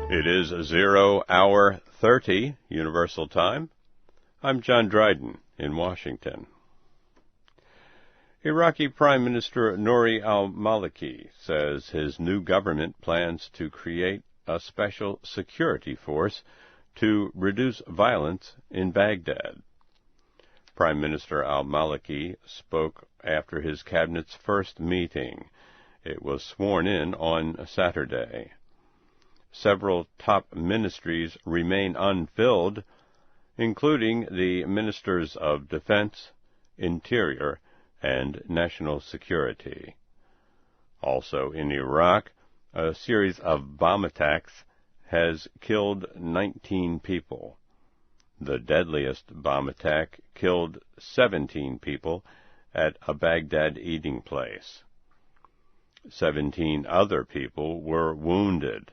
It is 0 hour 30 Universal Time. I'm John Dryden in Washington. Iraqi Prime Minister Nouri al-Maliki says his new government plans to create a special security force to reduce violence in Baghdad. Prime Minister al-Maliki spoke after his cabinet's first meeting. It was sworn in on Saturday. Several top ministries remain unfilled, including the Ministers of Defense, Interior, and National Security. Also in Iraq, a series of bomb attacks has killed 19 people. The deadliest bomb attack killed 17 people at a Baghdad eating place. 17 other people were wounded.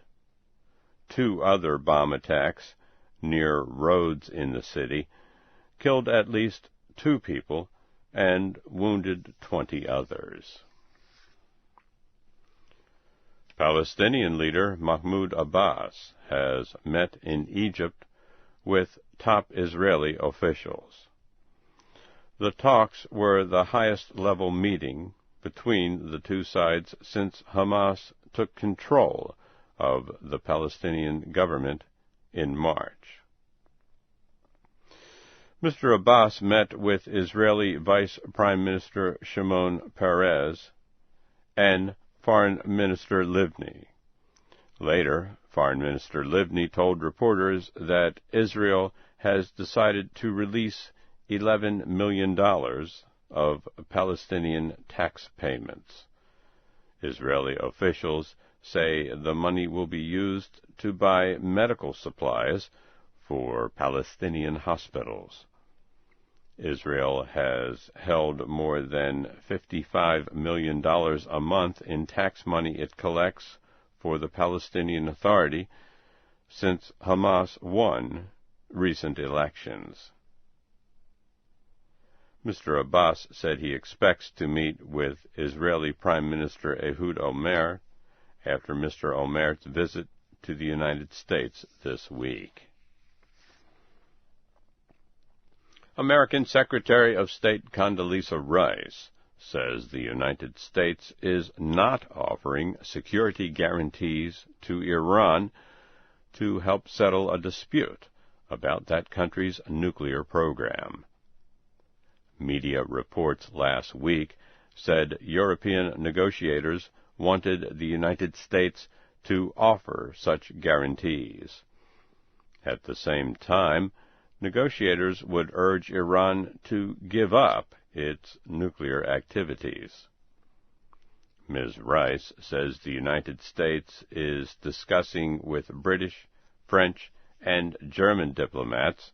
2 other bomb attacks near roads in the city killed at least 2 people and wounded 20 others. Palestinian leader Mahmoud Abbas has met in Egypt with top Israeli officials. The talks were the highest-level meeting between the two sides since Hamas took control of the Palestinian government in March. Mr. Abbas met with Israeli Vice Prime Minister Shimon Peres and Foreign Minister Livni. Later, Foreign Minister Livni told reporters that Israel has decided to release $11 million of Palestinian tax payments. Israeli officials say the money will be used to buy medical supplies for Palestinian hospitals. Israel has held more than $55 million a month in tax money it collects for the Palestinian Authority since Hamas won recent elections. Mr. Abbas said he expects to meet with Israeli Prime Minister Ehud Olmert after Mr. Olmert's visit to the United States this week. American Secretary of State Condoleezza Rice says the United States is not offering security guarantees to Iran to help settle a dispute about that country's nuclear program. Media reports last week said European negotiators wanted the United States to offer such guarantees. At the same time, negotiators would urge Iran to give up its nuclear activities. Ms. Rice says the United States is discussing with British, French, and German diplomats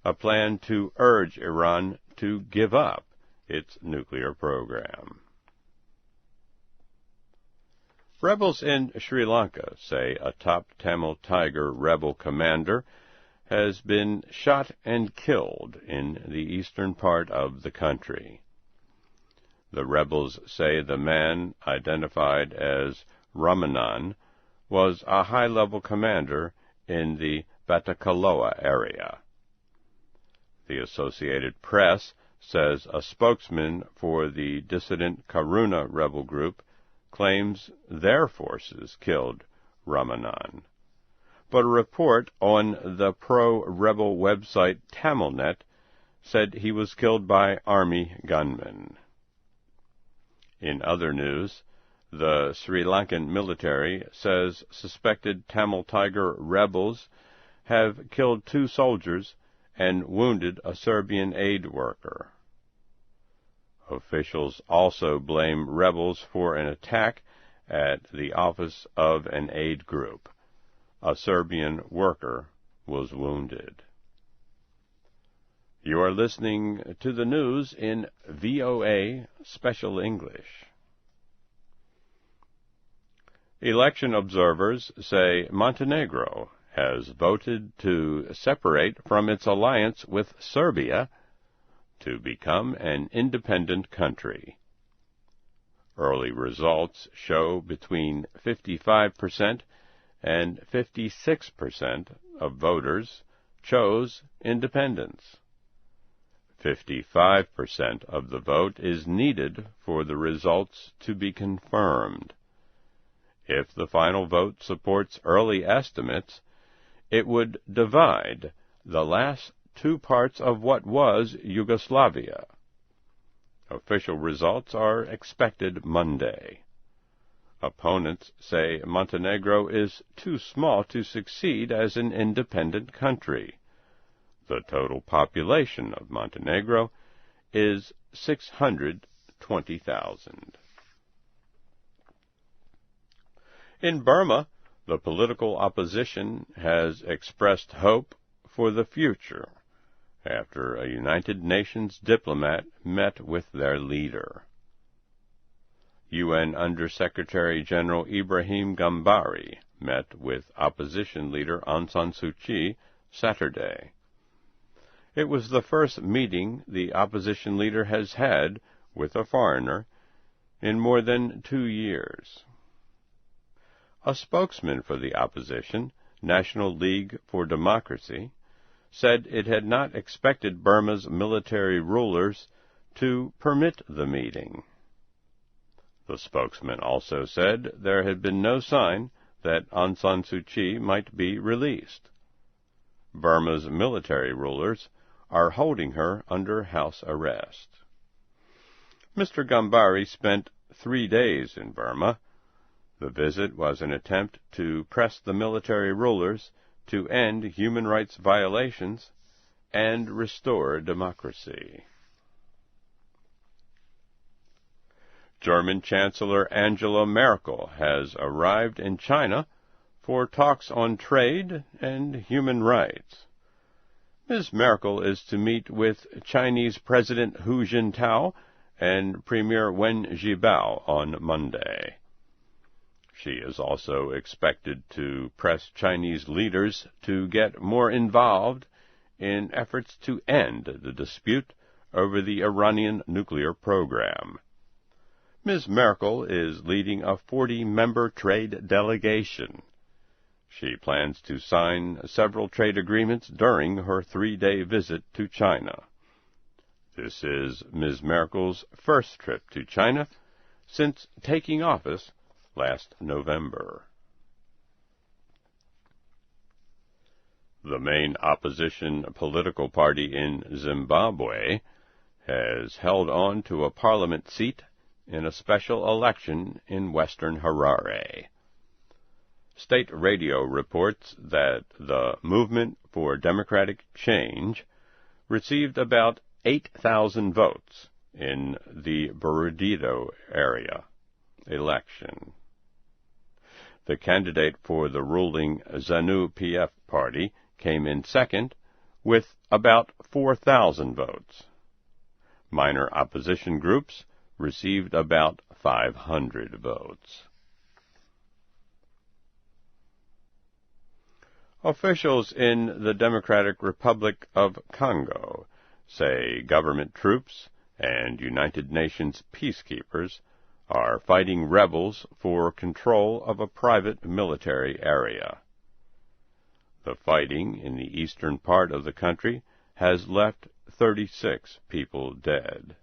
a plan to urge Iran to give up its nuclear program. Rebels in Sri Lanka say a top Tamil Tiger rebel commander has been shot and killed in the eastern part of the country. The rebels say the man, identified as Ramanan, was a high-level commander in the Batticaloa area. The Associated Press says a spokesman for the dissident Karuna rebel group claims their forces killed Ramanan. But a report on the pro-rebel website Tamilnet said he was killed by army gunmen. In other news, the Sri Lankan military says suspected Tamil Tiger rebels have killed 2 soldiers and wounded a Serbian aid worker. Officials also blame rebels for an attack at the office of an aid group. A Serbian worker was wounded. You are listening to the news in VOA Special English. Election observers say Montenegro has voted to separate from its alliance with Serbia to become an independent country. Early results show between 55% and 56% of voters chose independence. 55% of the vote is needed for the results to be confirmed. If the final vote supports early estimates, it would divide the last two parts of what was Yugoslavia. Official results are expected Monday. Opponents say Montenegro is too small to succeed as an independent country. The total population of Montenegro is 620,000. In Burma, the political opposition has expressed hope for the future after a United Nations diplomat met with their leader. UN Under-Secretary General Ibrahim Gambari met with opposition leader Aung San Suu Kyi Saturday. It was the first meeting the opposition leader has had with a foreigner in more than 2 years. A spokesman for the opposition, National League for Democracy, said it had not expected Burma's military rulers to permit the meeting. The spokesman also said there had been no sign that Aung San Suu Kyi might be released. Burma's military rulers are holding her under house arrest. Mr. Gambari spent 3 days in Burma. The visit was an attempt to press the military rulers to end human rights violations and restore democracy. German Chancellor Angela Merkel has arrived in China for talks on trade and human rights. Ms. Merkel is to meet with Chinese President Hu Jintao and Premier Wen Jiabao on Monday. She is also expected to press Chinese leaders to get more involved in efforts to end the dispute over the Iranian nuclear program. Ms. Merkel is leading a 40-member trade delegation. She plans to sign several trade agreements during her 3-day visit to China. This is Ms. Merkel's first trip to China since taking office last November. The main opposition political party in Zimbabwe has held on to a parliament seat in a special election in western Harare. State radio reports that the Movement for Democratic Change received about 8,000 votes in the Burudito area election. The candidate for the ruling ZANU-PF party came in second with about 4,000 votes. Minor opposition groups received about 500 votes. Officials in the Democratic Republic of Congo say government troops and United Nations peacekeepers are fighting rebels for control of a private military area. The fighting in the eastern part of the country has left 36 people dead.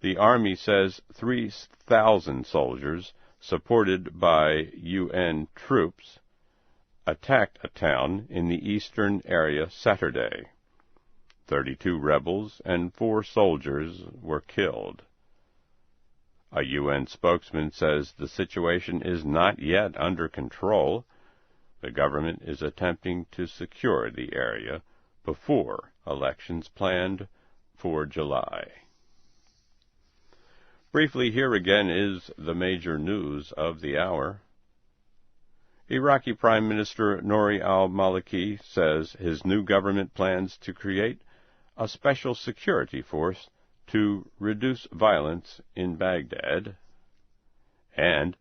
The Army says 3,000 soldiers, supported by UN troops, attacked a town in the eastern area Saturday. 32 rebels and 4 soldiers were killed. A UN spokesman says the situation is not yet under control. The government is attempting to secure the area before elections planned for July. Briefly, here again is the major news of the hour. Iraqi Prime Minister Nouri al-Maliki says his new government plans to create a special security force to reduce violence in Baghdad. And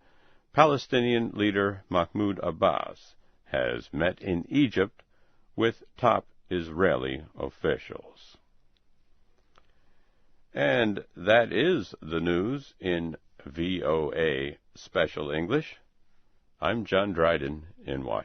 Palestinian leader Mahmoud Abbas has met in Egypt with top Israeli officials. And that is the news in VOA Special English. I'm John Dryden in Washington.